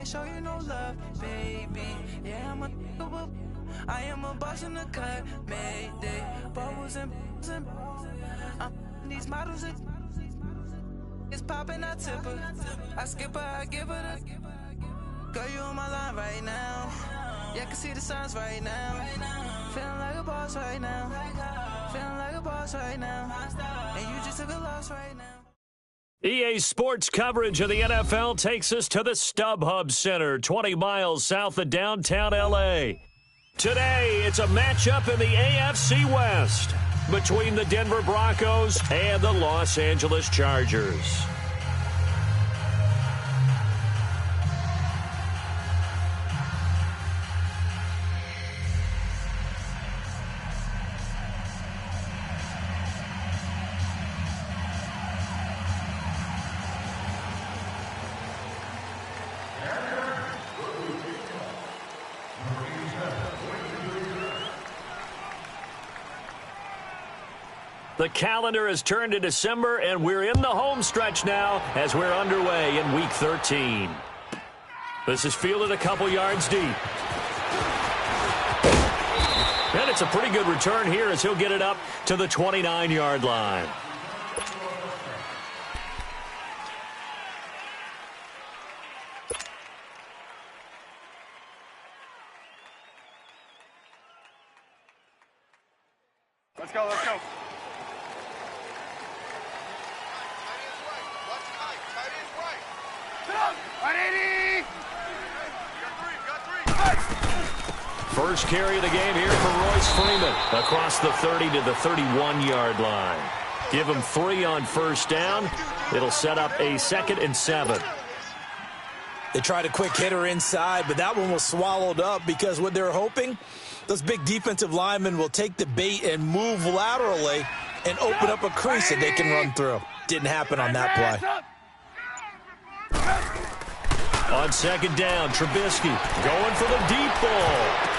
show you no love, baby. Yeah, I am a boss in the cut, mayday. Bubbles and these models are it's popping, I tip her. I skip her, I give her the girl, you on my line right now. Yeah, I can see the signs right now. Feeling like a boss right now. Feeling like a boss right now. And you just took a loss right now. EA Sports coverage of the NFL takes us to the StubHub Center, 20 miles south of downtown L.A. Today, it's a matchup in the AFC West between the Denver Broncos and the Los Angeles Chargers. The calendar has turned to December, and we're in the home stretch now as we're underway in Week 13. This is fielded a couple yards deep. And it's a pretty good return here as he'll get it up to the 29-yard line. Let's go, let's go. First carry of the game here for Royce Freeman across the 30 to the 31-yard line. Give him 3 on first down. It'll set up a 2nd and 7. They tried a quick hitter inside, but that one was swallowed up because what they're hoping, those big defensive linemen will take the bait and move laterally and open up a crease that they can run through. Didn't happen on that play. On 2nd down, Trubisky going for the deep ball.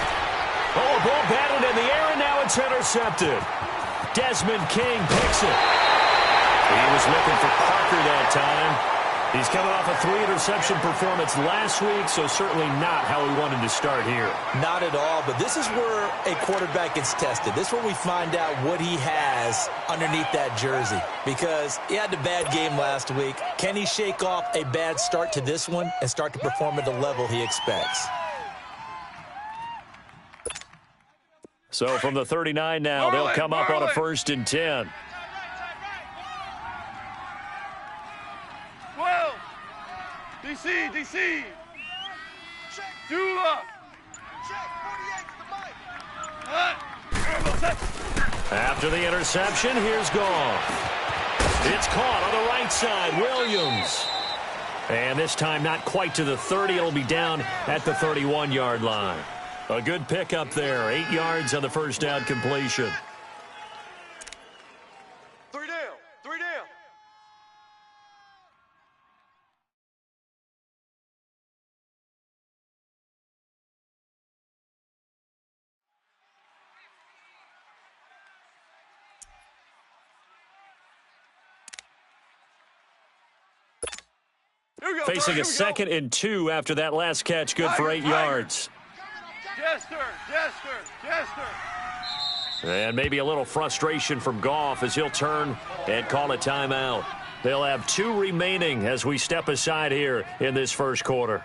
Oh, a ball batted in the air, and now it's intercepted. Desmond King picks it. He was looking for Parker that time. He's coming off a 3-interception performance last week, so certainly not how he wanted to start here. Not at all, but this is where a quarterback gets tested. This is where we find out what he has underneath that jersey, because he had the bad game last week. Can he shake off a bad start to this one and start to perform at the level he expects? So from the 39 now, they'll come up on a 1st and 10. 12. DC, DC. Dula. After the interception, here's Goff. It's caught on the right side, Williams. And this time not quite to the 30. It'll be down at the 31-yard line. A good pickup there. 8 yards on the first down completion. 3 down. 3 down. Facing a 2nd and 2 after that last catch. Good for 8 yards. And maybe a little frustration from Goff as he'll turn and call a timeout. They'll have 2 remaining as we step aside here in this first quarter.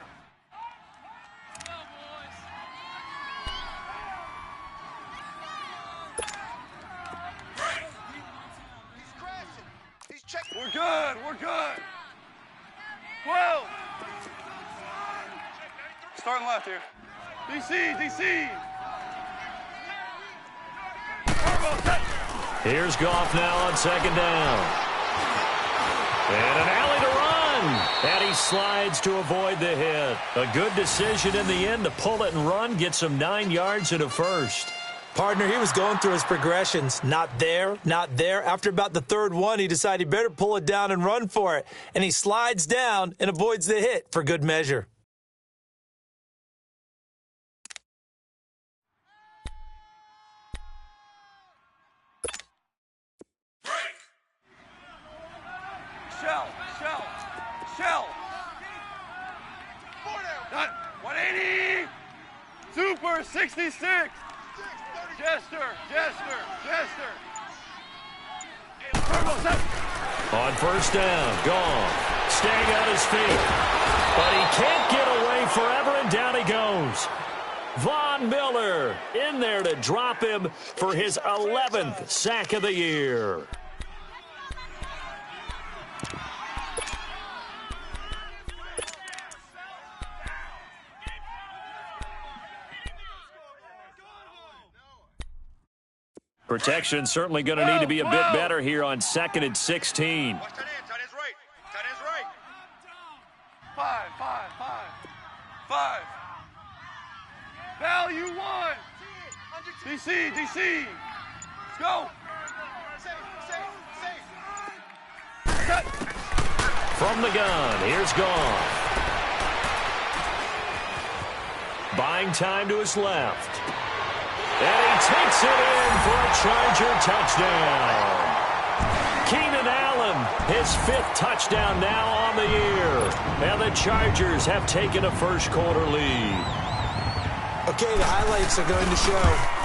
We're good. We're good. 12. Starting left here. DC, DC. Here's Goff now on 2nd down. And an alley to run. And he slides to avoid the hit. A good decision in the end to pull it and run, get some 9 yards and a first. Partner, he was going through his progressions. Not there, not there. After about the 3rd one, he decided he better pull it down and run for it. And he slides down and avoids the hit for good measure. Shell. Done. 180. Super 66. Jester. On first down, gone. Staying on his feet. But he can't get away forever, and down he goes. Von Miller in there to drop him for his 11th sack of the year. Protection certainly going to need to be a bit better here on 2nd and 16. Watch tight end. Tight end's right. Tight end's right. 5. Value 1. DC. Let's go. Cut. From the gun, here's Gone. Buying time to his left. And he takes it in for a Charger touchdown. Keenan Allen, his 5th touchdown now on the year. And the Chargers have taken a first-quarter lead. Okay, the highlights are going to show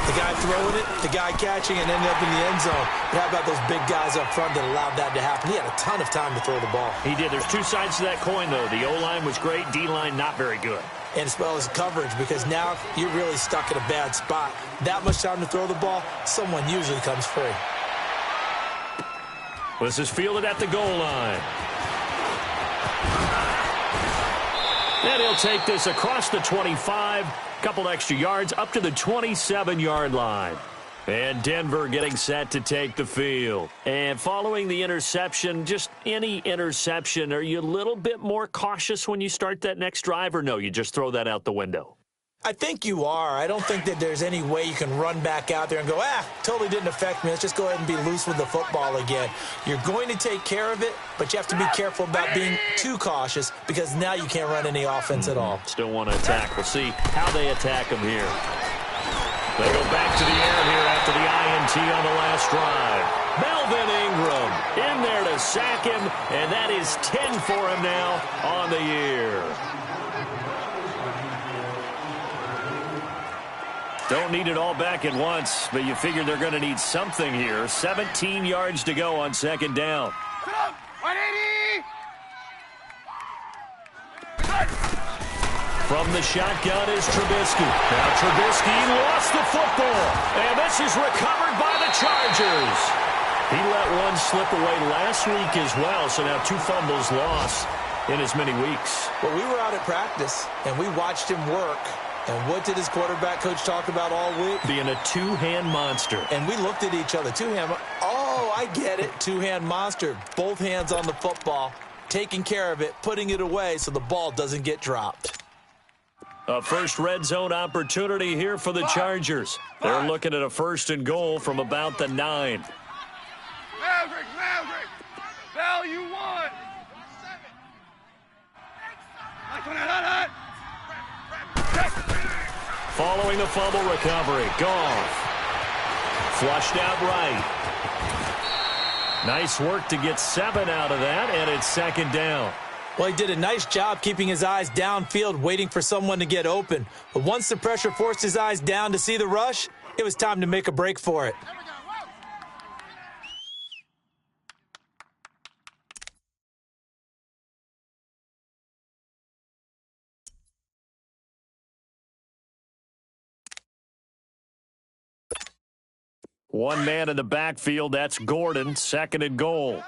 the guy throwing it, the guy catching it, and ended up in the end zone. But how about those big guys up front that allowed that to happen? He had a ton of time to throw the ball. He did. There's two sides to that coin, though. The O-line was great, D-line not very good. And as well as coverage, because now you're really stuck in a bad spot. That much time to throw the ball, someone usually comes free. This is fielded at the goal line. And he'll take this across the 25, couple extra yards up to the 27-yard line. And Denver getting set to take the field. And following the interception, just any interception, are you a little bit more cautious when you start that next drive, or no, you just throw that out the window? I think you are. I don't think that there's any way you can run back out there and go, totally didn't affect me. Let's just go ahead and be loose with the football again. You're going to take care of it, but you have to be careful about being too cautious because now you can't run any offense at all. Still want to attack. We'll see how they attack him here. They go back to the air here after the INT on the last drive. Melvin Ingram in there to sack him, and that is 10 for him now on the year. Don't need it all back at once, but you figure they're going to need something here. 17 yards to go on 2nd down. 180. From the shotgun is Trubisky. Now Trubisky lost the football, and this is recovered by the Chargers. He let one slip away last week as well, so now 2 fumbles lost in as many weeks. Well, we were out at practice, and we watched him work. And what did his quarterback coach talk about all week? Being a two-hand monster. And we looked at each other. Two-hand. Oh, I get it. Two-hand monster. Both hands on the football, taking care of it, putting it away so the ball doesn't get dropped. A first red zone opportunity here for the Chargers. They're looking at a 1st and goal from about the 9. Maverick. Value 1. Following the fumble recovery, Goff. Flushed out right. Nice work to get 7 out of that, and it's 2nd down. Well, he did a nice job keeping his eyes downfield, waiting for someone to get open. But once the pressure forced his eyes down to see the rush, it was time to make a break for it. One man in the backfield, that's Gordon, 2nd and goal.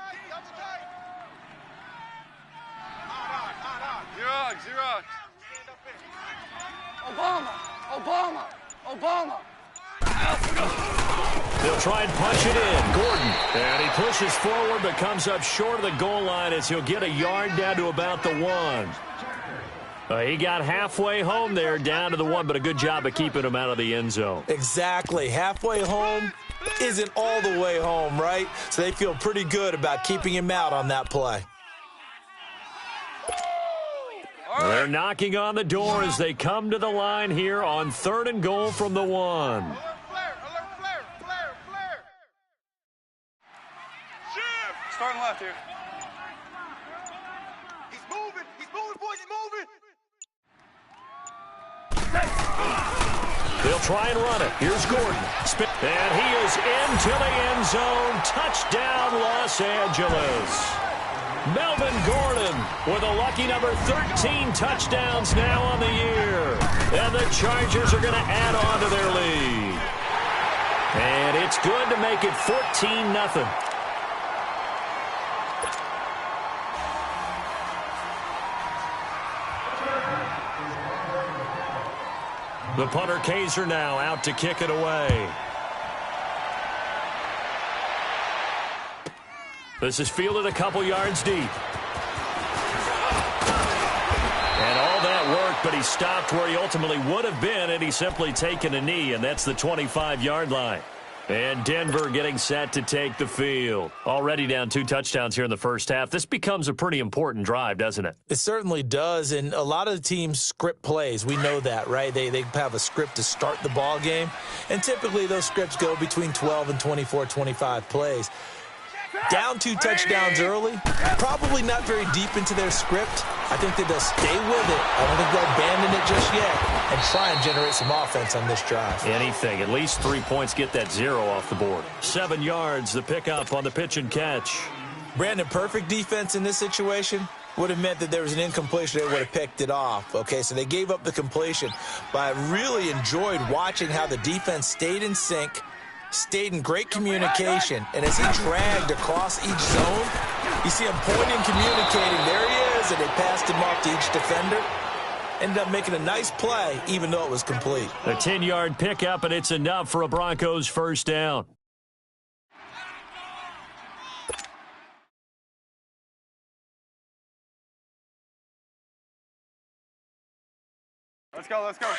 Xerox. Obama. They'll try and punch it in. Gordon. And he pushes forward but comes up short of the goal line as he'll get a yard down to about the 1. He got halfway home there, down to the 1, but a good job of keeping him out of the end zone. Exactly. Halfway home isn't all the way home, right? So they feel pretty good about keeping him out on that play. They're knocking on the door as they come to the line here on 3rd and goal from the 1. Alert flare. Shift. Starting left here. He's moving, boys, he's moving. try and run it. Here's Gordon. And he is into the end zone. Touchdown, Los Angeles. Melvin Gordon with a lucky number 13 touchdowns now on the year. And the Chargers are going to add on to their lead. And it's good to make it 14-0. The punter Kaiser now out to kick it away. This is fielded a couple yards deep. And all that worked, but he stopped where he ultimately would have been, and he's simply taken a knee, and that's the 25-yard line. And Denver getting set to take the field. Already down 2 touchdowns here in the first half. This becomes a pretty important drive, doesn't it? It certainly does, and a lot of the teams script plays. We know that, right? They have a script to start the ball game, and typically those scripts go between 12 and 24, 25 plays. Down 2 touchdowns early, probably not very deep into their script. I think that they'll stay with it. I don't think they'll abandon it just yet and try and generate some offense on this drive. Anything. At least 3 points, get that 0 off the board. 7 yards, the pickup on the pitch and catch. Brandon, perfect defense in this situation would have meant that there was an incompletion. They would have picked it off. Okay, so they gave up the completion. But I really enjoyed watching how the defense stayed in sync, stayed in great communication, and as he dragged across each zone, you see him pointing, communicating. There he is, and they passed him off to each defender. Ended up making a nice play, even though it was complete. A 10-yard pickup, and it's enough for a Broncos first down. Let's go, let's go.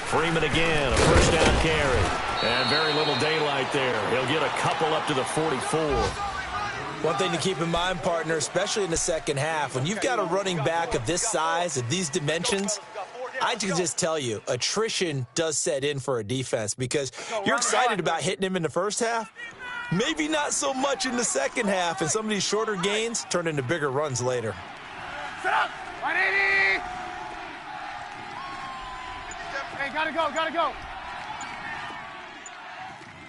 Freeman again, a first down carry. And very little daylight there. He'll get a couple up to the 44. One thing to keep in mind, partner, especially in the second half, when you've got a running back of this size, of these dimensions, I can just tell you, attrition does set in for a defense because you're excited about hitting him in the first half. Maybe not so much in the second half, and some of these shorter gains turn into bigger runs later. Set up! 180! Hey, gotta go, gotta go.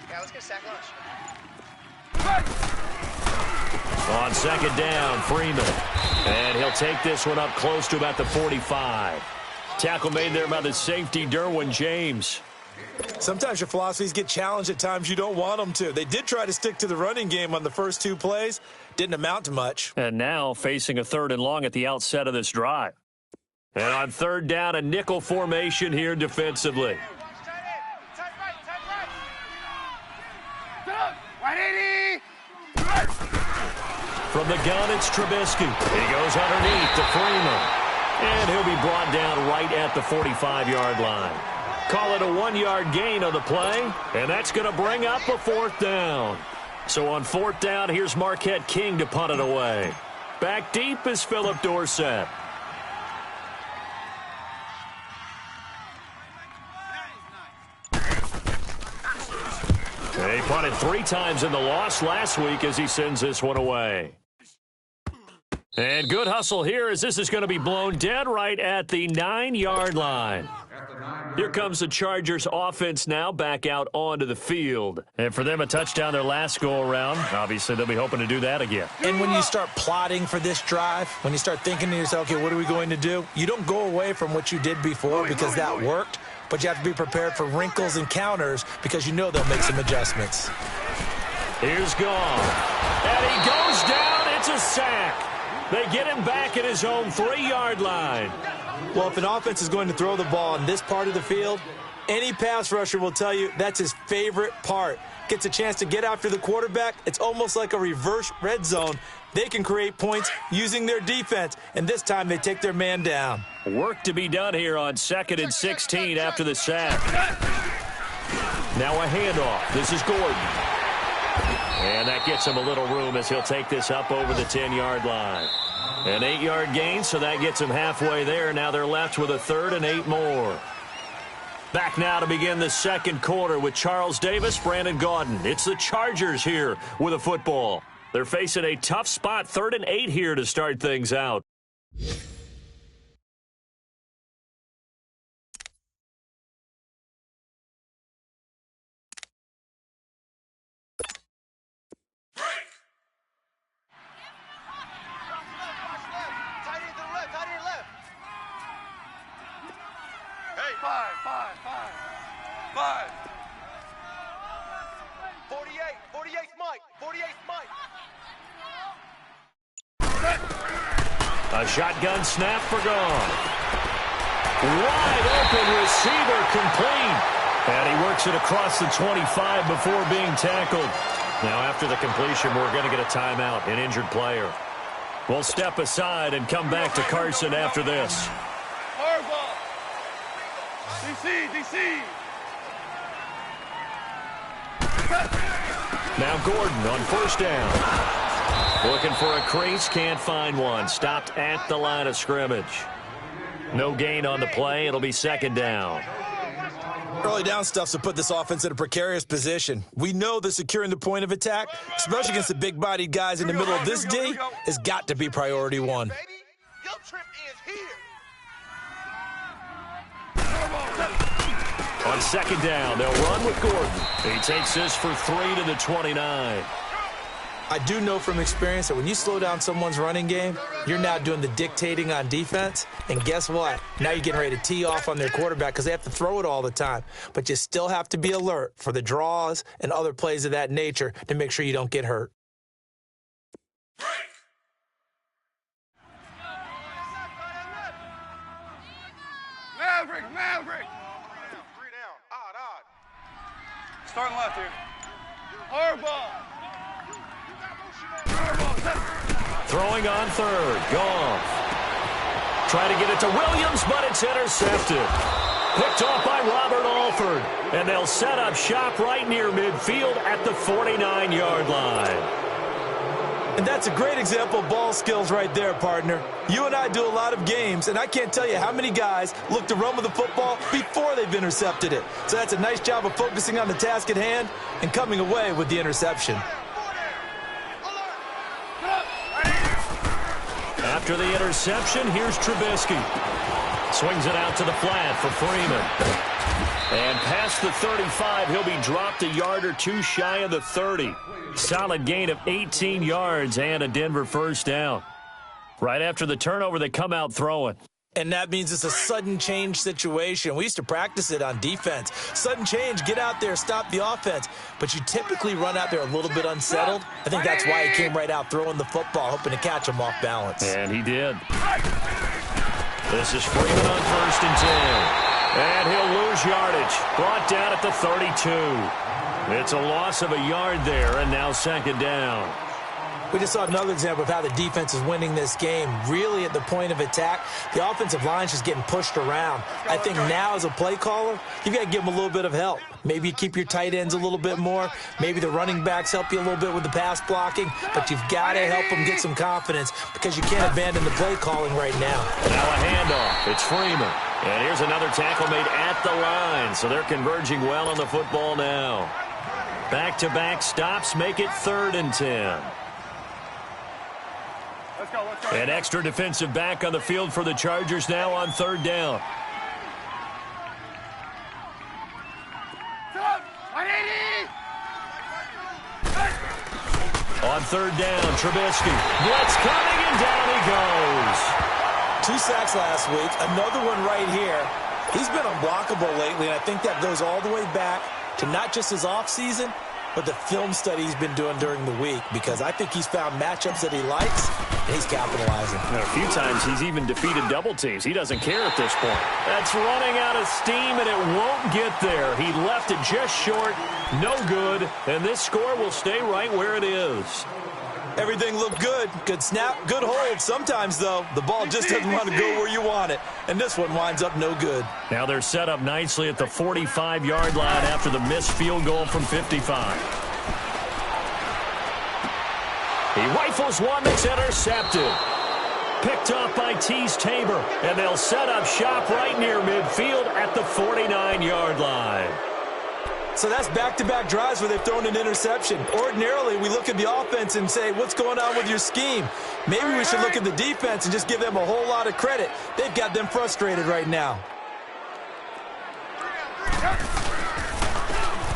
Yeah, let's get a sack lunch. On second down, Freeman. And he'll take this one up close to about the 45. Tackle made there by the safety, Derwin James. Sometimes your philosophies get challenged at times you don't want them to. They did try to stick to the running game on the first 2 plays. Didn't amount to much. And now facing a 3rd and long at the outset of this drive. And on 3rd down, a nickel formation here defensively. Set up! 180! From the gun, it's Trubisky. He goes underneath to Freeman. And he'll be brought down right at the 45-yard line. Call it a 1-yard gain on the play, and that's going to bring up a 4th down. So on 4th down, here's Marquette King to punt it away. Back deep is Philip Dorsett. He punted 3 times in the loss last week as he sends this one away. And good hustle here as this is going to be blown dead right at the 9-yard line. Here comes the Chargers offense now back out onto the field. And for them, a touchdown their last go-around. Obviously, they'll be hoping to do that again. And when you start plotting for this drive, when you start thinking to yourself, okay, what are we going to do? You don't go away from what you did before because that worked, but you have to be prepared for wrinkles and counters because you know they'll make some adjustments. Here's Gone. And he goes down. It's a sack. They get him back at his own 3-yard line. Well, if an offense is going to throw the ball in this part of the field, any pass rusher will tell you that's his favorite part. Gets a chance to get after the quarterback. It's almost like a reverse red zone. They can create points using their defense, and this time they take their man down. Work to be done here on 2nd and 16 after the sack. Now a handoff. This is Gordon. And that gets him a little room as he'll take this up over the 10-yard line. An 8-yard gain, so that gets him halfway there. Now they're left with a 3rd and 8 more. Back now to begin the second quarter with Charles Davis, Brandon Gaudin. It's the Chargers here with a football. They're facing a tough spot, 3rd and 8 here to start things out. Five. 48's Mike. 48's Mike. A shotgun snap for gone. Wide open receiver complete. And he works it across the 25 before being tackled. Now after the completion, we're going to get a timeout, an injured player. We'll step aside and come back to Carson after this. Hardball. DC. Now Gordon on 1st down. Looking for a crease, can't find one. Stopped at the line of scrimmage. No gain on the play. It'll be 2nd down. Early down stuff's to put this offense in a precarious position. We know that securing the point of attack, especially against the big-bodied guys in the middle of this D, has got to be priority one. Your trip is here. On 2nd down, they'll run with Gordon. He takes this for 3 to the 29. I do know from experience that when you slow down someone's running game, you're now doing the dictating on defense. And guess what? Now you're getting ready to tee off on their quarterback because they have to throw it all the time. But you still have to be alert for the draws and other plays of that nature to make sure you don't get hurt. Maverick. 3 down. Odd. Starting left here. Hardball. Throwing on 3rd. Goff. Try to get it to Williams, but it's intercepted. Picked off by Robert Alford. And they'll set up shop right near midfield at the 49-yard line. And that's a great example of ball skills right there, partner. You and I do a lot of games, and I can't tell you how many guys look to run with the football before they've intercepted it. So that's a nice job of focusing on the task at hand and coming away with the interception. After the interception, here's Trubisky. Swings it out to the flat for Freeman. And past the 35, he'll be dropped a yard or two shy of the 30. Solid gain of 18 yards and a Denver 1st down. Right after the turnover, they come out throwing. And that means it's a sudden change situation. We used to practice it on defense. Sudden change, get out there, stop the offense. But you typically run out there a little bit unsettled. I think that's why he came right out throwing the football, hoping to catch him off balance. And he did. This is Freeman on 1st and 10. And he'll lose yardage. Brought down at the 32. It's a loss of a yard there, and now 2nd down. We just saw another example of how the defense is winning this game. Really at the point of attack, the offensive line's just getting pushed around. I think now as a play caller, you've got to give them a little bit of help. Maybe you keep your tight ends a little bit more. Maybe the running backs help you a little bit with the pass blocking. But you've got to help them get some confidence because you can't abandon the play calling right now. Now a handoff. It's Freeman. And here's another tackle made at the line. So they're converging well on the football now. Back-to-back stops make it 3rd and 10. Let's go. An extra defensive back on the field for the Chargers now on 3rd down. On 3rd down, Trubisky. Blitz coming, and down he goes. 2 sacks last week, another one right here. He's been unblockable lately, and I think that goes all the way back to not just his offseason, but the film study he's been doing during the week, because I think he's found matchups that he likes, and he's capitalizing. And a few times he's even defeated double teams. He doesn't care at this point. That's running out of steam, and it won't get there. He left it just short, no good, and this score will stay right where it is. Everything looked good. Good snap, good hold. Sometimes, though, the ball just doesn't want to go where you want it. And this one winds up no good. Now they're set up nicely at the 45-yard line after the missed field goal from 55. He rifles one that's intercepted. Picked off by Tease Tabor. And they'll set up shop right near midfield at the 49-yard line. So that's back-to-back drives where they've thrown an interception. Ordinarily, we look at the offense and say, what's going on with your scheme? Maybe we should look at the defense and just give them a whole lot of credit. They've got them frustrated right now.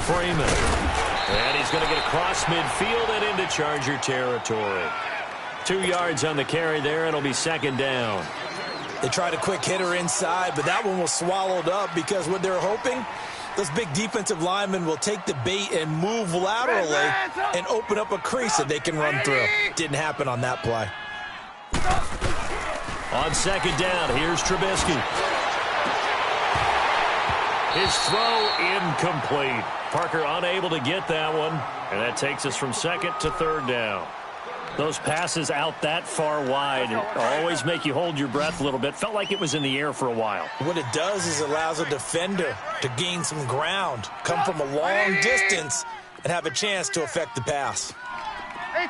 Freeman. And he's going to get across midfield and into Charger territory. 2 yards on the carry there. It'll be second down. They tried a quick hitter inside, but that one was swallowed up because what they're hoping, those big defensive linemen will take the bait and move laterally and open up a crease that they can run through. Didn't happen on that play. On second down, here's Trubisky. His throw incomplete. Parker unable to get that one, and that takes us from second to third down. Those passes out that far wide always make you hold your breath a little bit. Felt like it was in the air for a while. What it does is it allows a defender to gain some ground, come from a long distance, and have a chance to affect the pass. 18.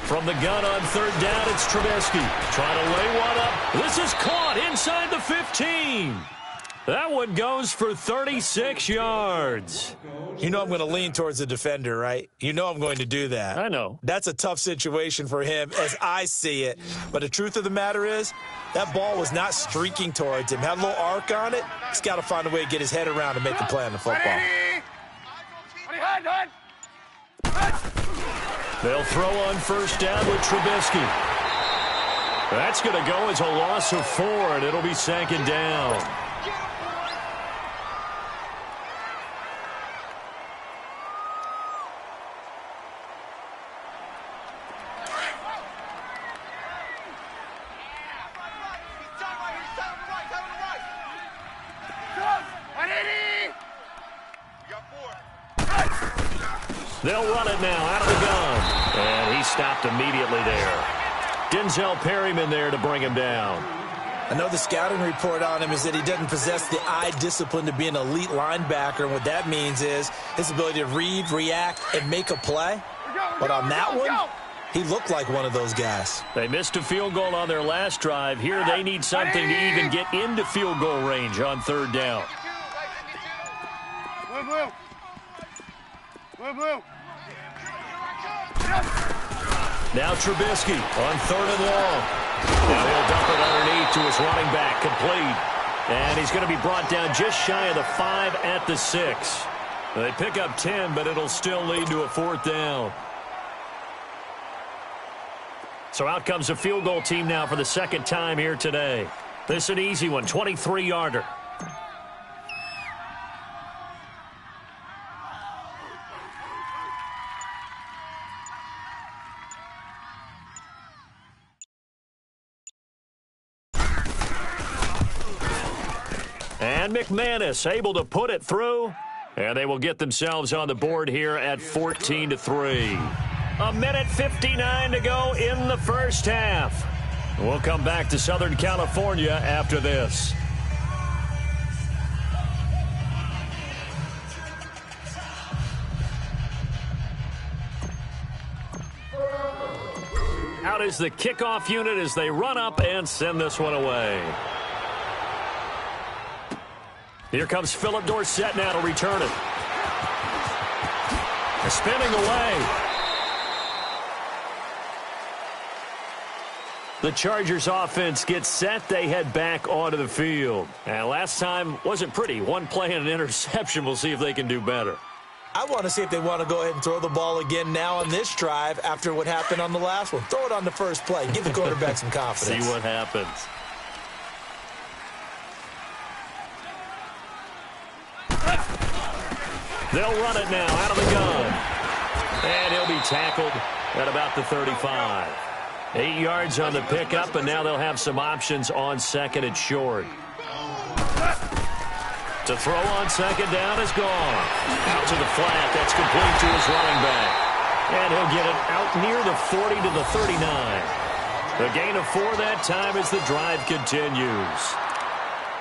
From the gun on third down, it's Trubisky. Trying to lay one up. This is caught inside the 15. That one goes for 36 yards. You know I'm going to lean towards the defender, right? You know I'm going to do that. I know. That's a tough situation for him as I see it. But the truth of the matter is, that ball was not streaking towards him. Had a little arc on it. He's got to find a way to get his head around and make a play on the football. They'll throw on first down with Trubisky. That's going to go as a loss of 4, and it'll be second down. They'll run it now out of the gun. And he stopped immediately there. Denzel Perryman there to bring him down. I know the scouting report on him is that he doesn't possess the eye discipline to be an elite linebacker. And what that means is his ability to read, react, and make a play. But on that one, he looked like one of those guys. They missed a field goal on their last drive. Here they need something to even get into field goal range on third down. Blue. Now Trubisky on third and long. Now he'll dump it underneath to his running back, complete. And he's going to be brought down just shy of the 5 at the 6. They pick up 10, but it'll still lead to a fourth down. So out comes a field goal team now for the second time here today. This is an easy one, 23-yarder. And McManus able to put it through. And they will get themselves on the board here at 14-3. A minute 59 to go in the first half. We'll come back to Southern California after this. Out is the kickoff unit as they run up and send this one away. Here comes Philip Dorsett now to return it. Spinning away. The Chargers offense gets set. They head back onto the field. And last time wasn't pretty. One play and an interception. We'll see if they can do better. I want to see if they want to go ahead and throw the ball again now on this drive after what happened on the last one. Throw it on the first play. Give the quarterback some confidence. See what happens. They'll run it now out of the gun. And he'll be tackled at about the 35. 8 yards on the pickup, and now they'll have some options on second and short. To throw on second down is gone. Out to the flat. That's complete to his running back. And he'll get it out near the 40 to the 39. The gain of 4 that time as the drive continues.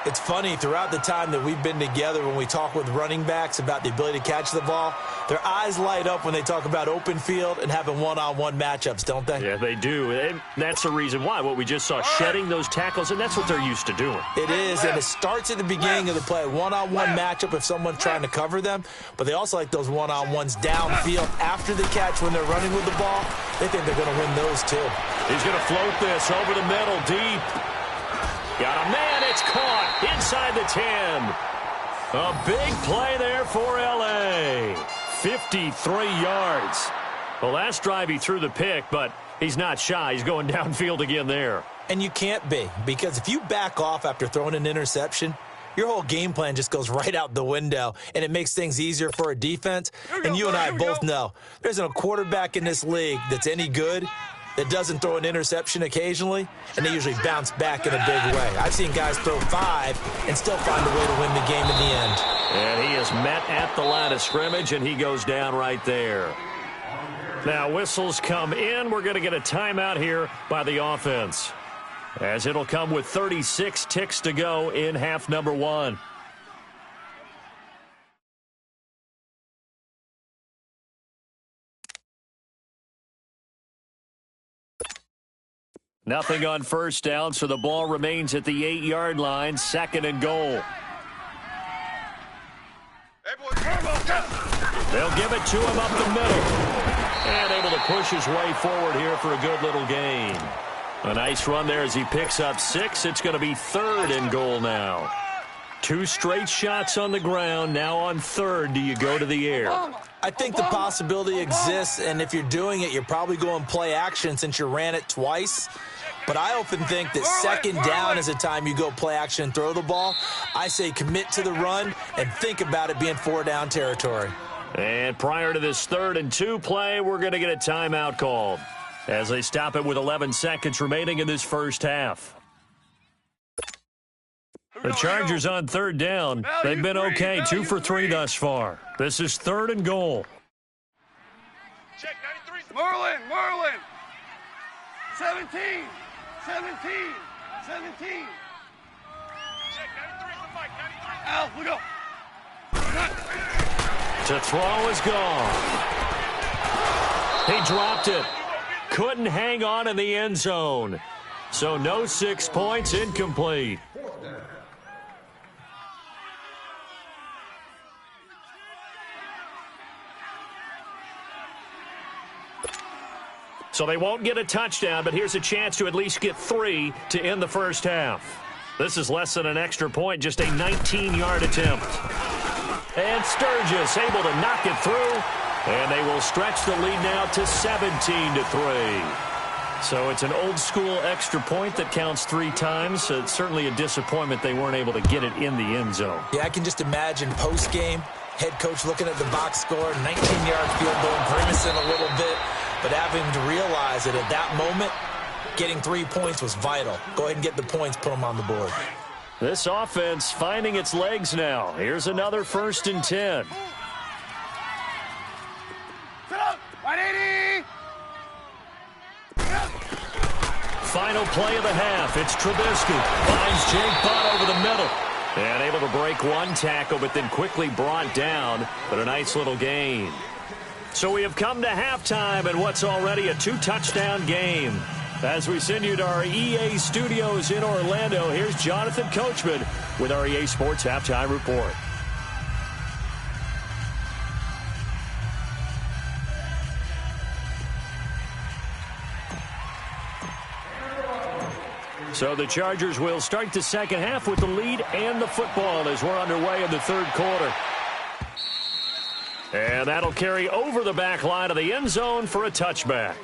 It's funny, throughout the time that we've been together, when we talk with running backs about the ability to catch the ball, their eyes light up when they talk about open field and having one-on-one matchups, don't they? Yeah, they do. And that's the reason why. What we just saw, shedding those tackles, and that's what they're used to doing. It is, and it starts at the beginning of the play. One-on-one matchup if someone's trying to cover them, but they also like those one-on-ones downfield after the catch when they're running with the ball. They think they're going to win those too. He's going to float this over the middle, deep. Got a man, it's caught inside the 10. A big play there for L.A. 53 yards. Well, last drive he threw the pick, but he's not shy. He's going downfield again there. And you can't be, because if you back off after throwing an interception, your whole game plan just goes right out the window, and it makes things easier for a defense. And you and I both know there isn't a quarterback in this league that's any good that doesn't throw an interception occasionally, and they usually bounce back in a big way. I've seen guys throw 5 and still find a way to win the game in the end. And he is met at the line of scrimmage, and he goes down right there. Now, whistles come in. We're going to get a timeout here by the offense, as it'll come with 36 ticks to go in half number 1. Nothing on first down, so the ball remains at the 8-yard line, 2nd and goal. They'll give it to him up the middle. And able to push his way forward here for a good little gain. A nice run there as he picks up 6. It's going to be 3rd and goal now. 2 straight shots on the ground. Now on 3rd, do you go to the air? I think the possibility exists, and if you're doing it, you're probably going play action since you ran it twice. But I often think that 2nd down is a time you go play action and throw the ball. I say commit to the run and think about it being 4-down territory. And prior to this 3rd and 2 play, we're going to get a timeout called as they stop it with 11 seconds remaining in this first half. The Chargers on 3rd down. They've been okay, 2 for 3 thus far. This is 3rd and goal. Check 93. Merlin. 17. 17. Check 93 the fight. 93. Al, look up. To throw is gone. He dropped it. Couldn't hang on in the end zone. So no 6 points, incomplete. So they won't get a touchdown, but here's a chance to at least get 3 to end the first half. This is less than an extra point, just a 19-yard attempt. And Sturgis able to knock it through, and they will stretch the lead now to 17-3. So it's an old-school extra point that counts 3 times. So it's certainly a disappointment they weren't able to get it in the end zone. Yeah, I can just imagine post-game, head coach looking at the box score, 19-yard field goal, grimacing a little bit. But having to realize that at that moment, getting 3 points was vital. Go ahead and get the points, put them on the board. This offense finding its legs now. Here's another 1st and 10. Sit up. 180. Final play of the half. It's Trubisky. Finds Jake Butt over the middle. And able to break 1 tackle, but then quickly brought down. But a nice little gain. So we have come to halftime in what's already a 2-touchdown game. As we send you to our EA studios in Orlando, here's Jonathan Coachman with our EA Sports Halftime Report. So the Chargers will start the second half with the lead and the football as we're underway in the 3rd quarter. And that'll carry over the back line of the end zone for a touchback.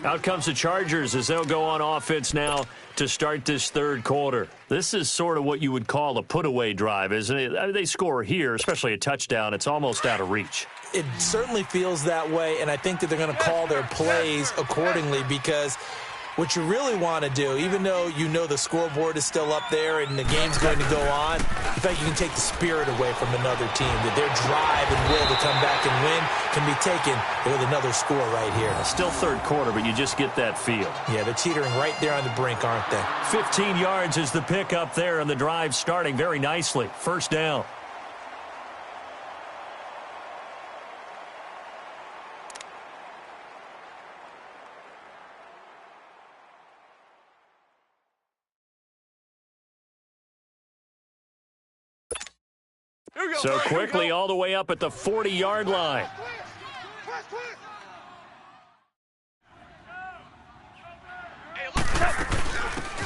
Out comes the Chargers as they'll go on offense now to start this 3rd quarter. This is sort of what you would call a put-away drive, isn't it? I mean, they score here, especially a touchdown. It's almost out of reach. It certainly feels that way, and I think that they're going to call their plays accordingly because what you really want to do, even though you know the scoreboard is still up there and the game's going to go on, in fact, you can take the spirit away from another team, that their drive and will to come back and win can be taken with another score right here. Still third quarter, but you just get that feel. Yeah, they're teetering right there on the brink, aren't they? 15 yards is the pickup there, and the drive starting very nicely. First down. So quickly all the way up at the 40-yard line.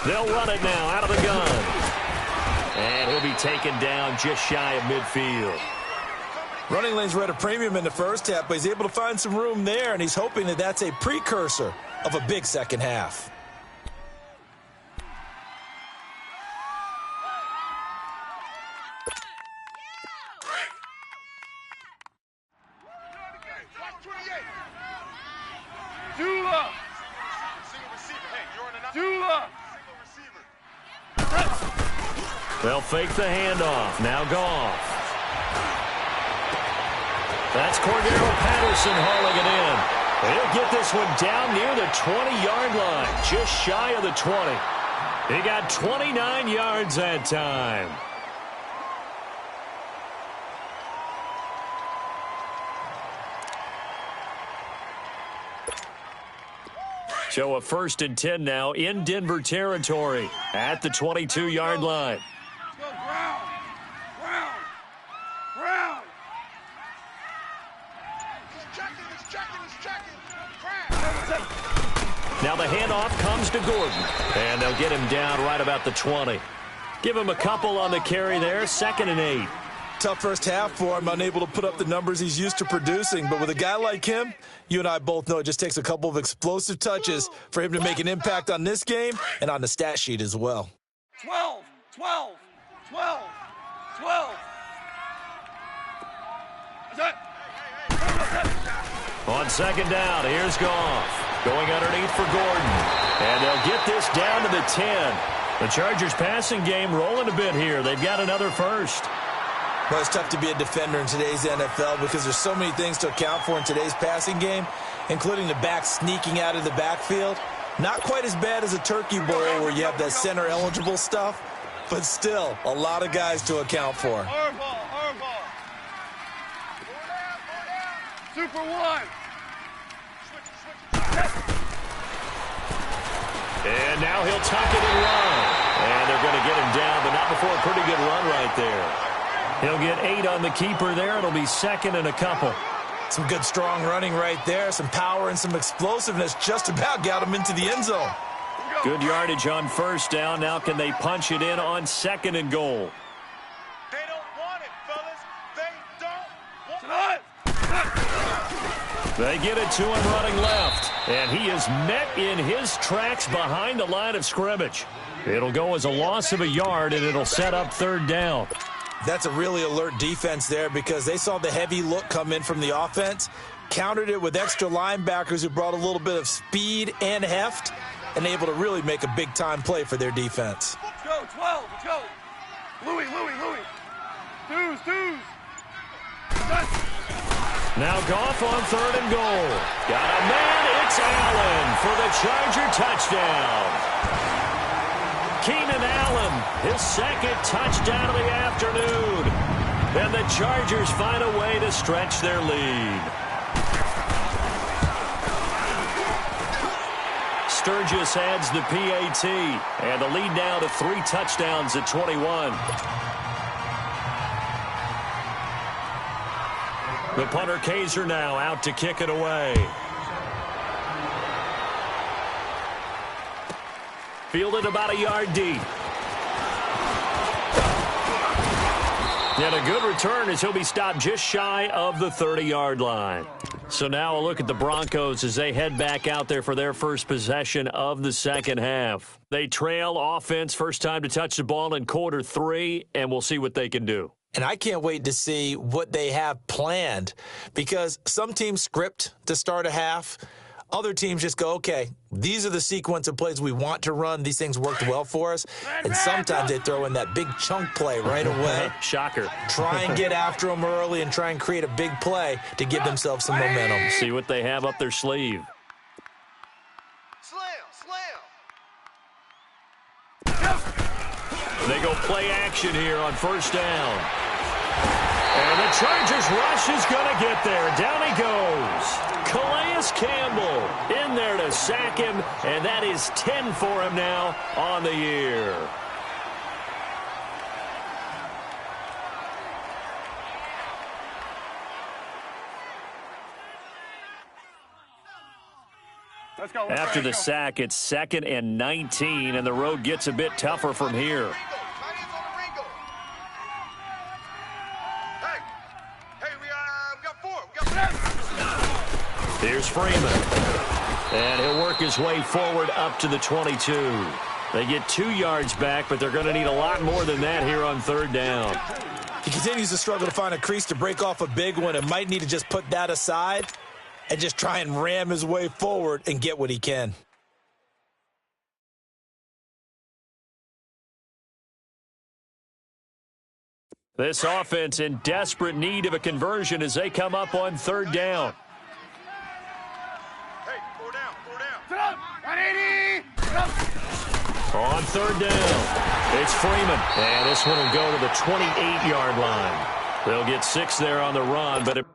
They'll run it now out of the gun. And he'll be taken down just shy of midfield. Running lanes were at a premium in the first half, but he's able to find some room there, and he's hoping that that's a precursor of a big second half. They'll fake the handoff. Now Goff. That's Cordero Patterson hauling it in. He'll get this one down near the 20-yard line, just shy of the 20. He got 29 yards that time. So a 1st and 10 now in Denver territory at the 22-yard line. Now the handoff comes to Gordon, and they'll get him down right about the 20. Give him a couple on the carry there, 2nd and 8. Tough first half for him, unable to put up the numbers he's used to producing. But with a guy like him, you and I both know it just takes a couple of explosive touches for him to make an impact on this game and on the stat sheet as well. 12, 12, 12, 12. On 2nd down, here's Goff. Going underneath for Gordon. And they'll get this down to the 10. The Chargers passing game rolling a bit here. They've got another first. Well, it's tough to be a defender in today's NFL because there's so many things to account for in today's passing game, including the back sneaking out of the backfield. Not quite as bad as a turkey bowl where you have that center-eligible stuff, but still a lot of guys to account for. Our ball. Super one. And now he'll tuck it and run. And they're going to get him down, but not before a pretty good run right there. He'll get 8 on the keeper there. It'll be 2nd and a couple. Some good, strong running right there. Some power and some explosiveness just about got him into the end zone. Good yardage on 1st down. Now can they punch it in on 2nd and goal? They don't want it, fellas. They don't want it. They get it to him running left. And he is met in his tracks behind the line of scrimmage. It'll go as a loss of a yard, and it'll set up 3rd down. That's a really alert defense there because they saw the heavy look come in from the offense, countered it with extra linebackers who brought a little bit of speed and heft, and able to really make a big-time play for their defense. Let's go, 12, let's go. Louis. Twos. Now Goff on 3rd and goal. Got a man, it's Allen for the Charger touchdown. Keenan Allen, his 2nd touchdown of the afternoon. And the Chargers find a way to stretch their lead. Sturgis adds the PAT, and the lead now to 3 touchdowns at 21. The punter Kaiser now out to kick it away. Fielded about a yard deep. And a good return as he'll be stopped just shy of the 30-yard line. So now a look at the Broncos as they head back out there for their first possession of the second half. They trail offense, first time to touch the ball in quarter 3, and we'll see what they can do. And I can't wait to see what they have planned because some teams script to start a half. Other teams just go, okay, these are the sequence of plays we want to run. These things worked well for us. And sometimes they throw in that big chunk play right away. Shocker. Try and get after them early and try and create a big play to give themselves some momentum. See what they have up their sleeve. They go play action here on first down. And the Chargers rush is going to get there. Down he goes. Calais Campbell in there to sack him, and that is 10 for him now on the year. Let's go. After the sack, it's 2nd and 19, and the road gets a bit tougher from here. Here's Freeman. And he'll work his way forward up to the 22. They get 2 yards back, but they're going to need a lot more than that here on third down. He continues to struggle to find a crease to break off a big one and might need to just put that aside and just try and ram his way forward and get what he can. This offense in desperate need of a conversion as they come up on third down. Hey, 4 down. Sit up. 180. Sit up. On third down, it's Freeman. And this one will go to the 28-yard line. They'll get 6 there on the run, but it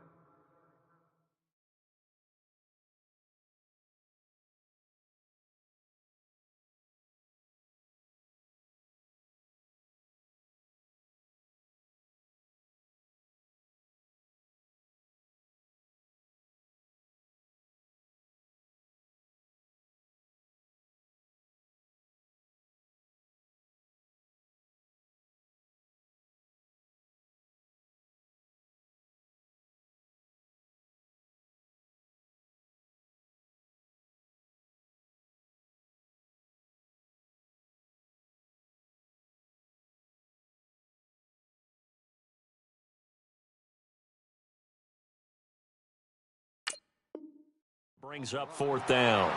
brings up fourth down.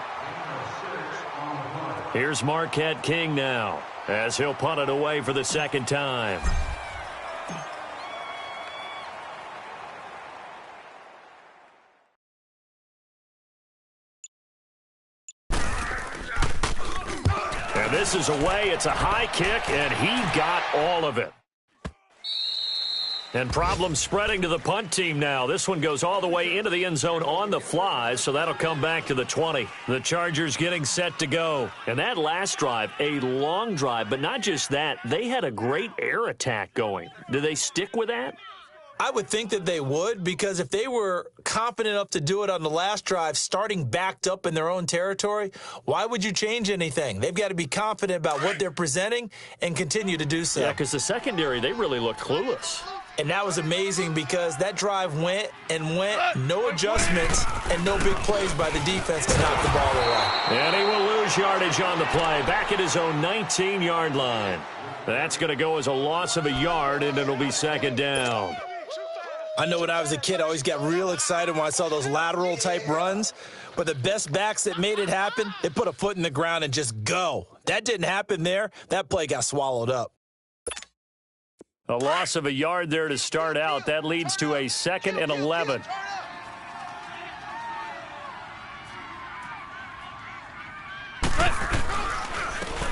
Here's Marquette King now as he'll punt it away for the second time. And this is away. It's a high kick, and he got all of it. And problems spreading to the punt team now. This one goes all the way into the end zone on the fly, so that'll come back to the 20. The Chargers getting set to go. And that last drive, a long drive, but not just that. They had a great air attack going. Do they stick with that? I would think that they would, because if they were confident enough to do it on the last drive, starting backed up in their own territory, why would you change anything? They've got to be confident about what they're presenting and continue to do so. Yeah, because the secondary, they really look clueless. And that was amazing because that drive went and went, no adjustments and no big plays by the defense to knock the ball away. And he will lose yardage on the play, back at his own 19-yard line. That's going to go as a loss of a yard, and it'll be second down. I know when I was a kid, I always got real excited when I saw those lateral-type runs. But the best backs that made it happen, they put a foot in the ground and just go. That didn't happen there. That play got swallowed up. A loss of a yard there to start out. That leads to a 2nd and 11.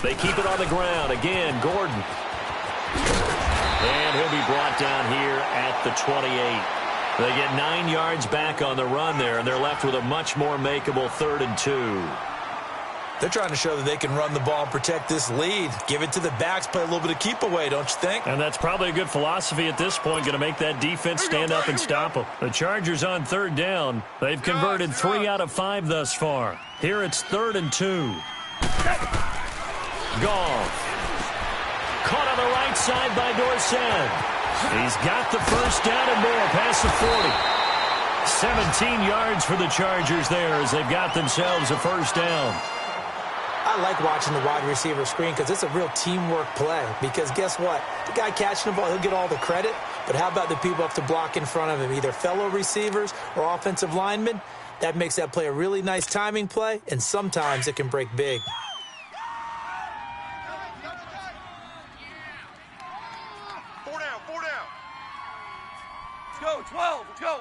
They keep it on the ground. Again, Gordon. And he'll be brought down here at the 28. They get 9 yards back on the run there, and they're left with a much more makeable 3rd and 2. They're trying to show that they can run the ball and protect this lead. Give it to the backs, play a little bit of keep away, don't you think? And that's probably a good philosophy at this point, going to make that defense stand up and stop them. The Chargers on third down. They've converted 3 out of 5 thus far. Here it's 3rd and 2. Goff. Caught on the right side by Dorsett. He's got the first down and more past the 40. 17 yards for the Chargers there as they've got themselves a first down. I like watching the wide receiver screen because it's a real teamwork play. Because guess what? The guy catching the ball, he'll get all the credit. But how about the people up to block in front of him, either fellow receivers or offensive linemen? That makes that play a really nice timing play, and sometimes it can break big. Four down, 4 down. Let's go, 12, let's go.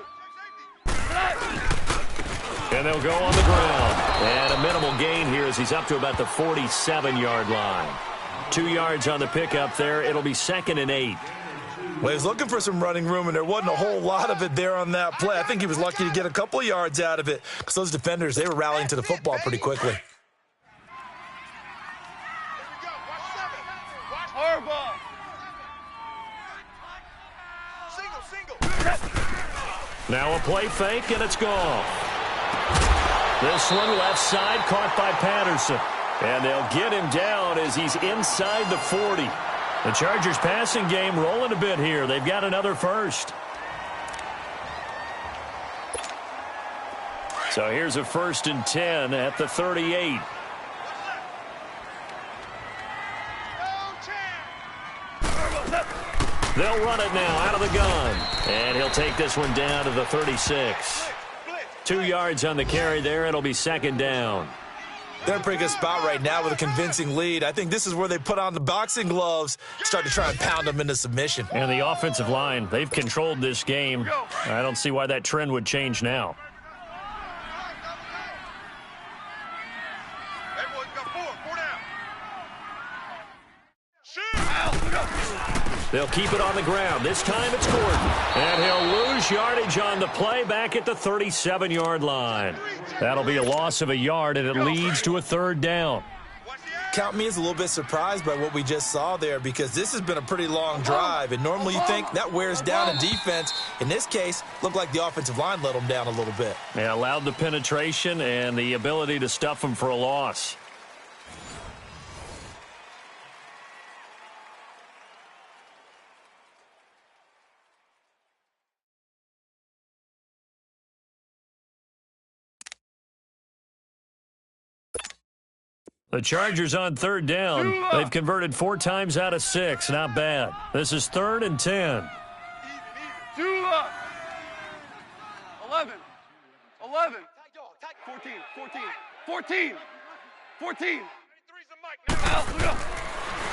And they'll go on the ground. And a minimal gain here as he's up to about the 47-yard line. 2 yards on the pickup there. It'll be 2nd and 8. Well, he was looking for some running room, and there wasn't a whole lot of it there on that play. I think he was lucky to get a couple yards out of it because those defenders, they were rallying to the football pretty quickly. Here we go. Watch 7. Watch Harbaugh. single. Now a play fake, and it's gone. This one left side caught by Patterson. And they'll get him down as he's inside the 40. The Chargers passing game rolling a bit here. They've got another first. So here's a 1st and 10 at the 38. They'll run it now out of the gun. And he'll take this one down to the 36. 2 yards on the carry there. It'll be 2nd down. They're in a pretty good spot right now with a convincing lead. I think this is where they put on the boxing gloves, start to try and pound them into submission. And the offensive line, they've controlled this game. I don't see why that trend would change now. Everyone's got 4 down. Shoot! They'll keep it on the ground. This time it's Gordon. And he'll lose yardage on the play back at the 37-yard line. That'll be a loss of a yard, and it leads to a 3rd down. Count me as a little bit surprised by what we just saw there because this has been a pretty long drive, and normally you think that wears down a defense. In this case, looked like the offensive line let them down a little bit. They allowed the penetration and the ability to stuff them for a loss. The Chargers on 3rd down. They've converted 4 times out of 6. Not bad. This is 3rd and 10. 11. 14.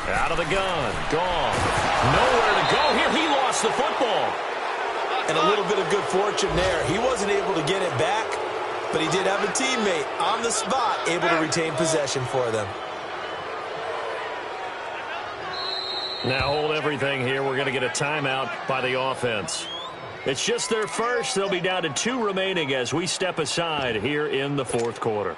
Out of the gun. Gone. Nowhere to go here. He lost the football. And a little bit of good fortune there. He wasn't able to get it back, but he did have a teammate on the spot able to retain possession for them. Now hold everything here. We're going to get a timeout by the offense. It's just their first. They'll be down to 2 remaining as we step aside here in the 4th quarter.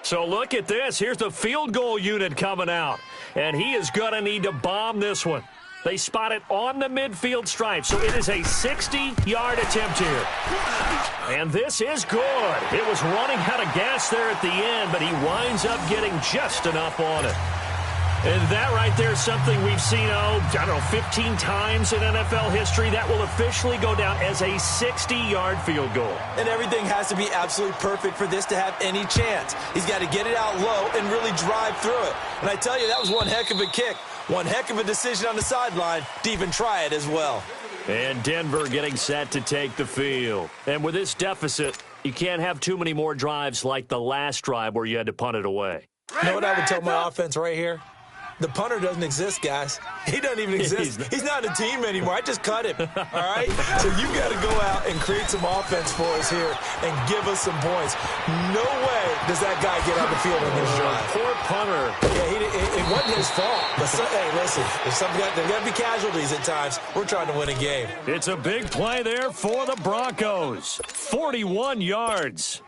So look at this. Here's the field goal unit coming out. And he is going to need to bomb this one. They spot it on the midfield stripe, so it is a 60-yard attempt here. And this is good. It was running out of gas there at the end, but he winds up getting just enough on it. And that right there is something we've seen, 15 times in NFL history. That will officially go down as a 60-yard field goal. And everything has to be absolutely perfect for this to have any chance. He's got to get it out low and really drive through it. And I tell you, that was one heck of a kick. One heck of a decision on the sideline to even try it as well. And Denver getting set to take the field. And with this deficit, you can't have too many more drives like the last drive where you had to punt it away. You know what I would tell my offense right here? The punter doesn't exist, guys. He doesn't even exist. He's not a team anymore. I just cut him, all right? So you got to go out and create some offense for us here and give us some points. No way does that guy get on the field in this drive. Poor punter. Yeah, it wasn't his fault. But hey, listen, there's got to be casualties at times. We're trying to win a game. It's a big play there for the Broncos. 41 yards.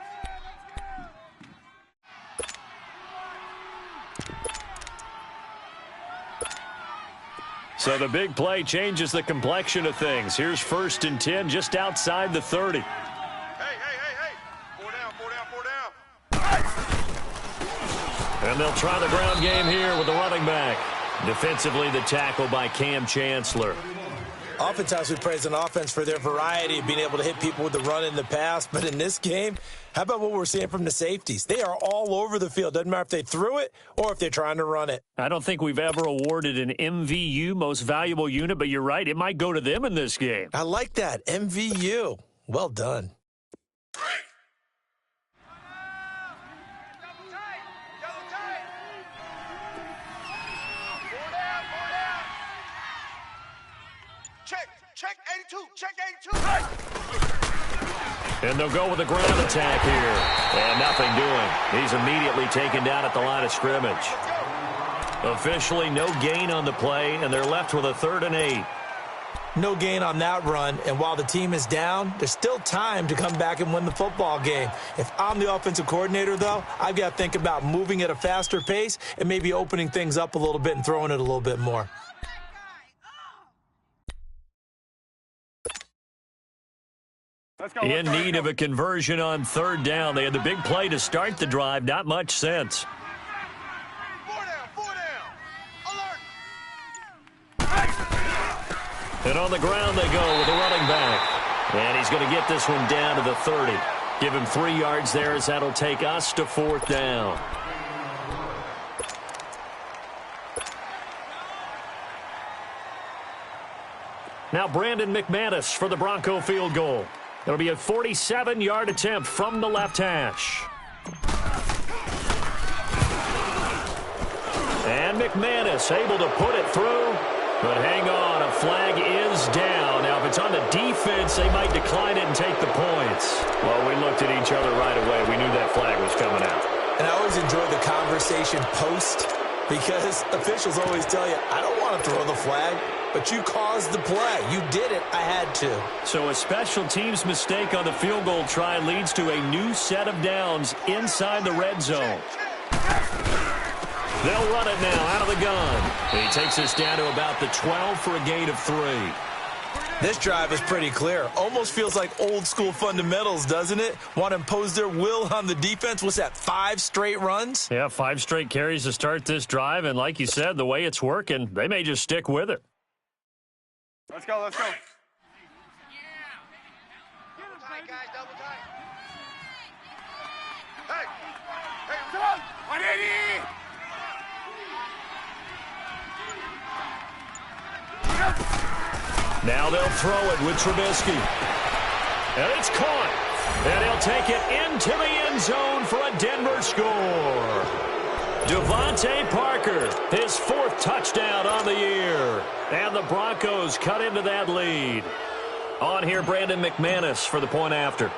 So the big play changes the complexion of things. Here's 1st and 10 just outside the 30. Hey. 4 down. And they'll try the ground game here with the running back. Defensively, the tackle by Cam Chancellor. Oftentimes we praise an offense for their variety of being able to hit people with the run in the pass. But in this game, how about what we're seeing from the safeties? They are all over the field. Doesn't matter if they threw it or if they're trying to run it. I don't think we've ever awarded an MVU, most valuable unit, but you're right. It might go to them in this game. I like that. MVU. Well done. Check 82. Check 82. And they'll go with a ground attack here. And nothing doing. He's immediately taken down at the line of scrimmage. Officially no gain on the play, and they're left with a 3rd and 8. No gain on that run, and while the team is down, there's still time to come back and win the football game. If I'm the offensive coordinator, though, I've got to think about moving at a faster pace and maybe opening things up a little bit and throwing it a little bit more. In need of a conversion on 3rd down. They had the big play to start the drive. Not much sense. 4 down. Alert. And on the ground they go with a running back. And he's going to get this one down to the 30. Give him 3 yards there as that'll take us to 4th down. Now Brandon McManus for the Bronco field goal. It'll be a 47-yard attempt from the left hash. And McManus able to put it through. But hang on, a flag is down. Now, if it's on the defense, they might decline it and take the points. Well, we looked at each other right away. We knew that flag was coming out. And I always enjoy the conversation post because officials always tell you, I don't want to throw the flag. But you caused the play. You did it. I had to. So a special teams mistake on the field goal try leads to a new set of downs inside the red zone. They'll run it now out of the gun. He takes us down to about the 12 for a gain of 3. This drive is pretty clear. Almost feels like old school fundamentals, doesn't it? Want to impose their will on the defense. What's that, 5 straight runs? Yeah, 5 straight carries to start this drive. And like you said, the way it's working, they may just stick with it. Let's go. Double tight, guys. Double tight. Hey, come on. 180. Now they'll throw it with Trubisky. And it's caught. And he'll take it into the end zone for a Denver score. Devontae Parker, his 4th touchdown on the year. And the Broncos cut into that lead. On here, Brandon McManus for the point after.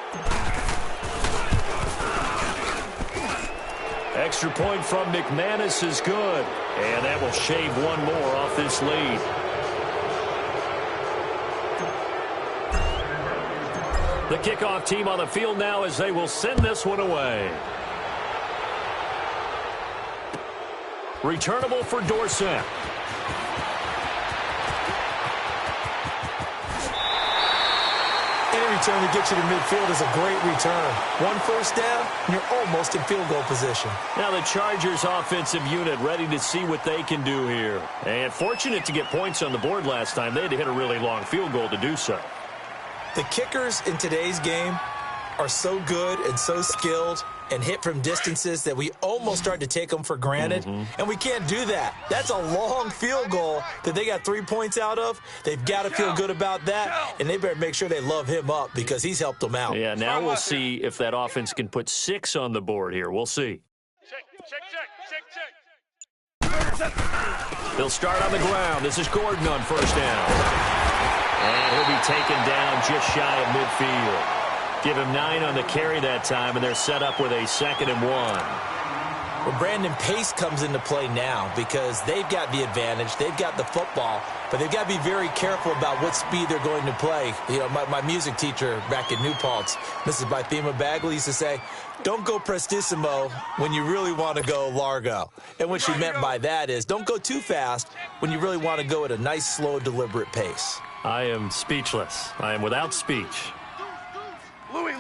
Extra point from McManus is good. And that will shave one more off this lead. The kickoff team on the field now as they will send this one away. Returnable for Dorsett. Any return to get you to midfield is a great return. 1 first down, and you're almost in field goal position. Now the Chargers offensive unit ready to see what they can do here. And fortunate to get points on the board last time. They had to hit a really long field goal to do so. The kickers in today's game are so good and so skilled and hit from distances that we almost start to take them for granted. And we can't do that. That's a long field goal that they got 3 points out of. They've got to feel good about that, and they better make sure they love him up because he's helped them out. Yeah, now we'll see if that offense can put 6 on the board here. We'll see. Check. They'll start on the ground. This is Gordon on 1st down. And he'll be taken down just shy of midfield. Give him 9 on the carry that time, and they're set up with a 2nd and 1. Well, Brandon, pace comes into play now because they've got the advantage. They've got the football, but they've got to be very careful about what speed they're going to play. You know, my music teacher back in New Paltz, Mrs. Bythema Bagley, used to say, don't go prestissimo when you really want to go largo. And what she meant by that is don't go too fast when you really want to go at a nice, slow, deliberate pace. I am speechless. I am without speech. Louis.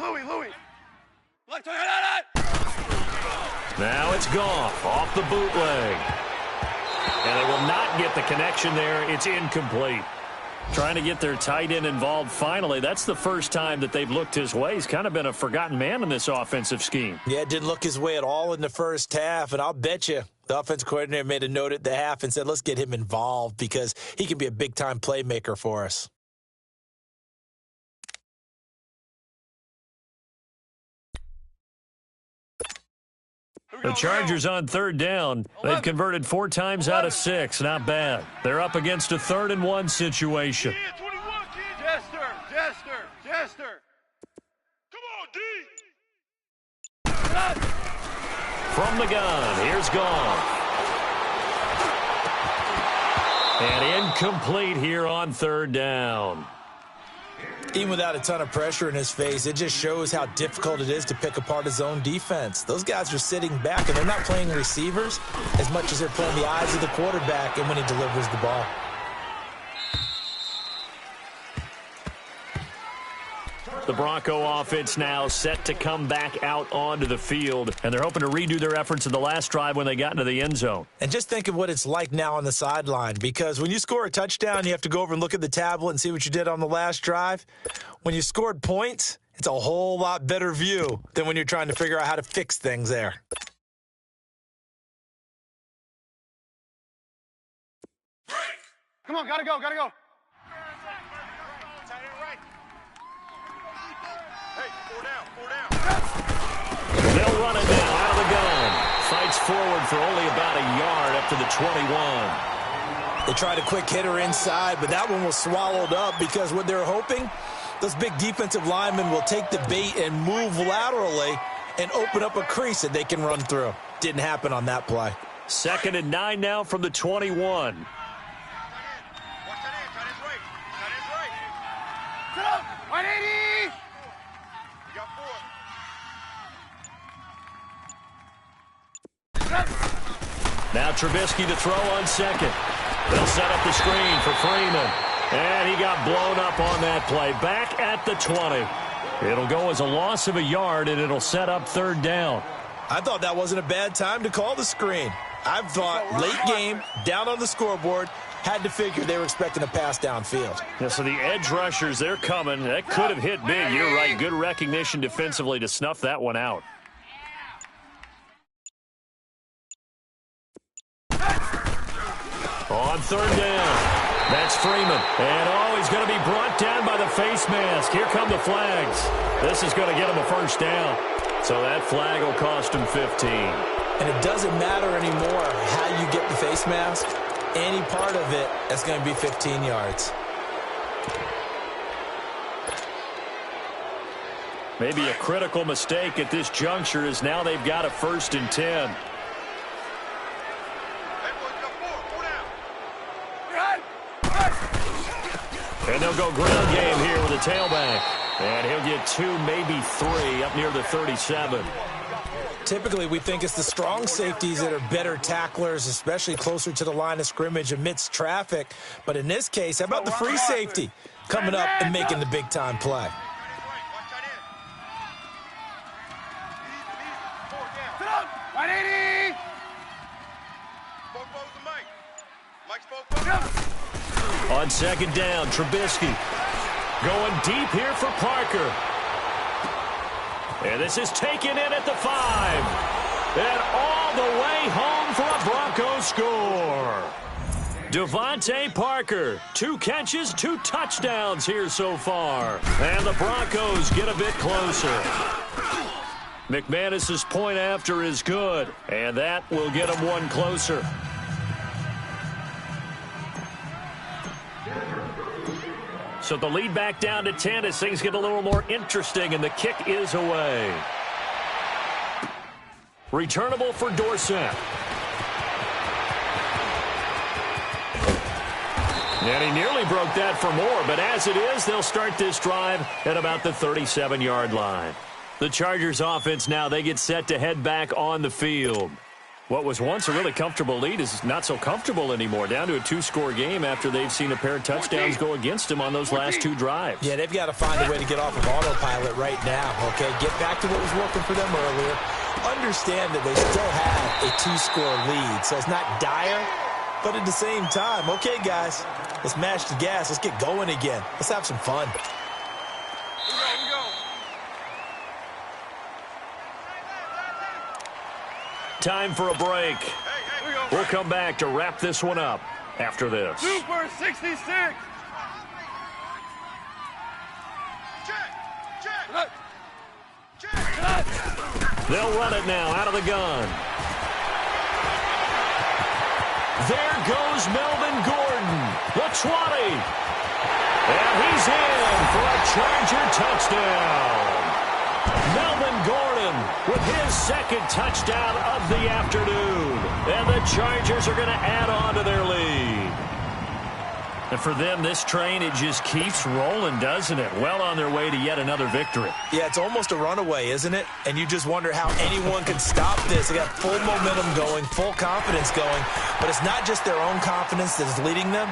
Now it's Goff off the bootleg. And they will not get the connection there. It's incomplete. Trying to get their tight end involved finally. That's the first time that they've looked his way. He's kind of been a forgotten man in this offensive scheme. Yeah, didn't look his way at all in the first half, and I'll bet you the offense coordinator made a note at the half and said, let's get him involved because he can be a big-time playmaker for us. The Chargers on third down. They've converted 4 times out of 6. Not bad. They're up against a 3rd and 1 situation. Yeah, 21, kid. Jester. Come on, D. From the gun, here's Goff. And incomplete here on 3rd down. Even without a ton of pressure in his face, it just shows how difficult it is to pick apart his own defense. Those guys are sitting back, and they're not playing receivers as much as they're playing the eyes of the quarterback and when he delivers the ball. The Bronco offense now set to come back out onto the field, and they're hoping to redo their efforts in the last drive when they got into the end zone. And just think of what it's like now on the sideline, because when you score a touchdown, you have to go over and look at the tablet and see what you did on the last drive. When you scored points, it's a whole lot better view than when you're trying to figure out how to fix things there. Come on, gotta go. They'll run it now out of the gun. Fights forward for only about a yard up to the 21. They tried a quick hitter inside, but that one was swallowed up because what they're hoping, those big defensive linemen will take the bait and move laterally and open up a crease that they can run through. Didn't happen on that play. 2nd and 9 now from the 21. Sit up. 180. You got 4. Now Trubisky to throw on 2nd. They'll set up the screen for Freeman. And he got blown up on that play. Back at the 20. It'll go as a loss of a yard, and it'll set up 3rd down. I thought that wasn't a bad time to call the screen. I thought late game, down on the scoreboard, had to figure they were expecting a pass downfield. Yeah, so the edge rushers, they're coming. That could have hit big. You're right. Good recognition defensively to snuff that one out. On 3rd down. That's Freeman. And, he's going to be brought down by the face mask. Here come the flags. This is going to get him a 1st down. So that flag will cost him 15. And it doesn't matter anymore how you get the face mask. Any part of it is going to be 15 yards. Maybe a critical mistake at this juncture is now they've got a 1st and 10. And they'll go ground game here with a tailback. And he'll get 2, maybe 3 up near the 37. Typically, we think it's the strong safeties that are better tacklers, especially closer to the line of scrimmage amidst traffic. But in this case, how about the free safety coming up and making the big-time play? 180. On 2nd down, Trubisky going deep here for Parker. And this is taken in at the 5. And all the way home for a Broncos score. Devontae Parker, 2 catches, 2 touchdowns here so far. And the Broncos get a bit closer. McManus's point after is good, and that will get them 1 closer. So the lead back down to 10 as things get a little more interesting, and the kick is away. Returnable for Dorsett. And he nearly broke that for more, but as it is, they'll start this drive at about the 37-yard line. The Chargers offense now, they get set to head back on the field. What was once a really comfortable lead is not so comfortable anymore, down to a 2-score game after they've seen a pair of touchdowns go against them on those last 2 drives. Yeah, they've got to find a way to get off of autopilot right now, okay? Get back to what was working for them earlier. Understand that they still have a 2-score lead, so it's not dire, But at the same time, okay, guys, let's mash the gas. Let's get going again. Let's have some fun. We go. Time for a break. Hey, we go. We'll come back to wrap this one up after this. Super 66. Check. They'll run it now out of the gun. There goes Melvin Gordon, the 20. And he's in for a Charger touchdown. Melvin Gordon with his second touchdown of the afternoon. And the Chargers are going to add on to their lead. And for them, this train, it just keeps rolling, doesn't it? Well on their way to yet another victory. Yeah, it's almost a runaway, isn't it? And you just wonder how anyone can stop this. They got full momentum going, full confidence going. But it's not just their own confidence that is leading them.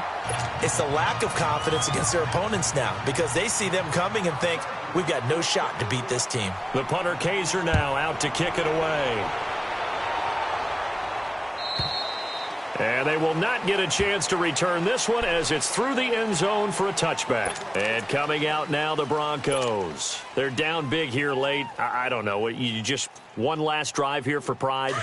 It's the lack of confidence against their opponents now because they see them coming and think, we've got no shot to beat this team. The punter Kaiser now out to kick it away. And they will not get a chance to return this one as it's through the end zone for a touchback. And coming out now, the Broncos. They're down big here late. I don't know. You just one last drive here for pride?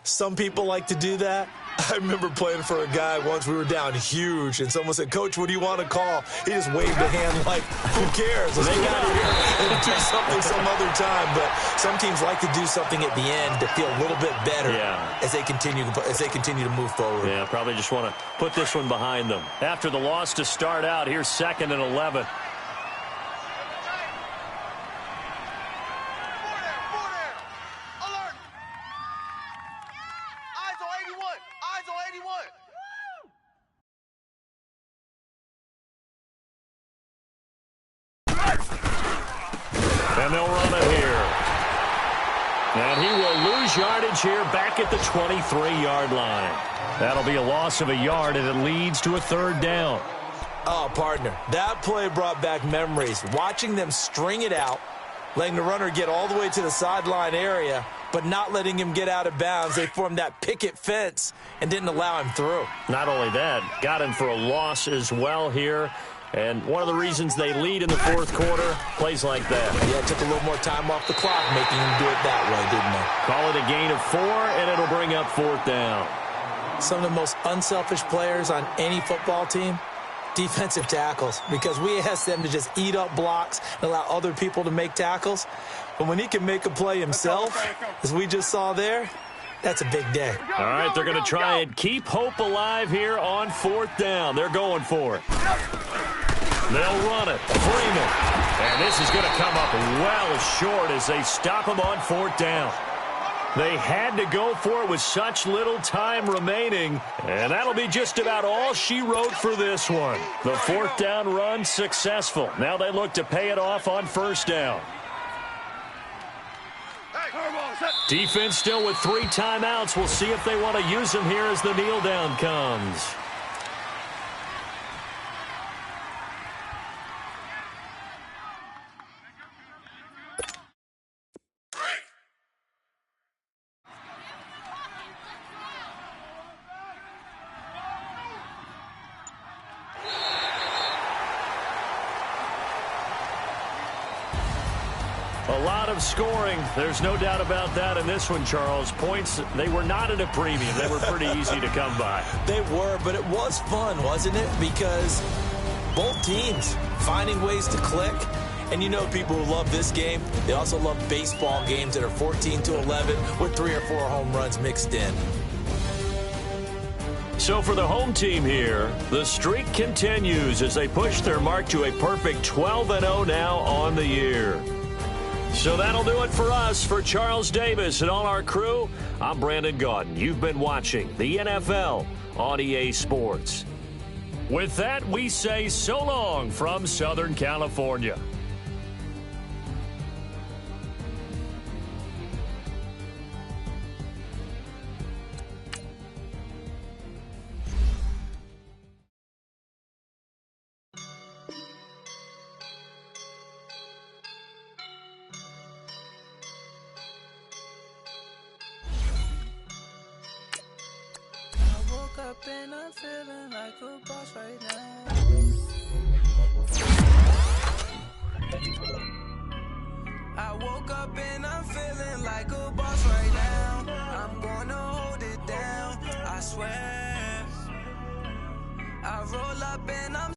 Some people like to do that. I remember playing for a guy once. We were down huge, and someone said, Coach, what do you want to call? He just waved a hand like, who cares? Let's get out of here and do something some other time. But some teams like to do something at the end to feel a little bit better as they continue to move forward. Yeah, probably just want to put this one behind them. After the loss to start out, here's 2nd and 11. And they'll run it here. And he will lose yardage here back at the 23-yard line. That'll be a loss of a yard, and it leads to a 3rd down. Oh, partner, that play brought back memories. Watching them string it out, letting the runner get all the way to the sideline area, but not letting him get out of bounds. They formed that picket fence and didn't allow him through. Not only that, got him for a loss as well here. And one of the reasons they lead in the 4th quarter, plays like that. Yeah, it took a little more time off the clock, making him do it that way, didn't they? Call it a gain of 4, and it'll bring up 4th down. Some of the most unselfish players on any football team, defensive tackles, because we ask them to just eat up blocks and allow other people to make tackles. But when he can make a play himself, as we just saw there, that's a big day. All right, they're going to try and keep hope alive here on 4th down. They're going for it. They'll run it. Freeman. And this is going to come up well short as they stop him on 4th down. They had to go for it with such little time remaining. And that'll be just about all she wrote for this one. The 4th down run successful. Now they look to pay it off on 1st down. Defense still with 3 timeouts. We'll see if they want to use them here as the kneel down comes. A lot of scoring. There's no doubt about that in this one, Charles. Points, they were not at a premium. They were pretty easy to come by. They were, but it was fun, wasn't it? Because both teams finding ways to click. And you know people who love this game, they also love baseball games that are 14-11 with 3 or 4 home runs mixed in. So for the home team here, the streak continues as they push their mark to a perfect 12-0 now on the year. So that'll do it for us. For Charles Davis and all our crew, I'm Brandon Gaudin. You've been watching the NFL on EA Sports. With that, we say so long from Southern California. and I'm feeling like a boss right now. I woke up and I'm feeling like a boss right now. I'm gonna hold it down, I swear. I roll up and I'm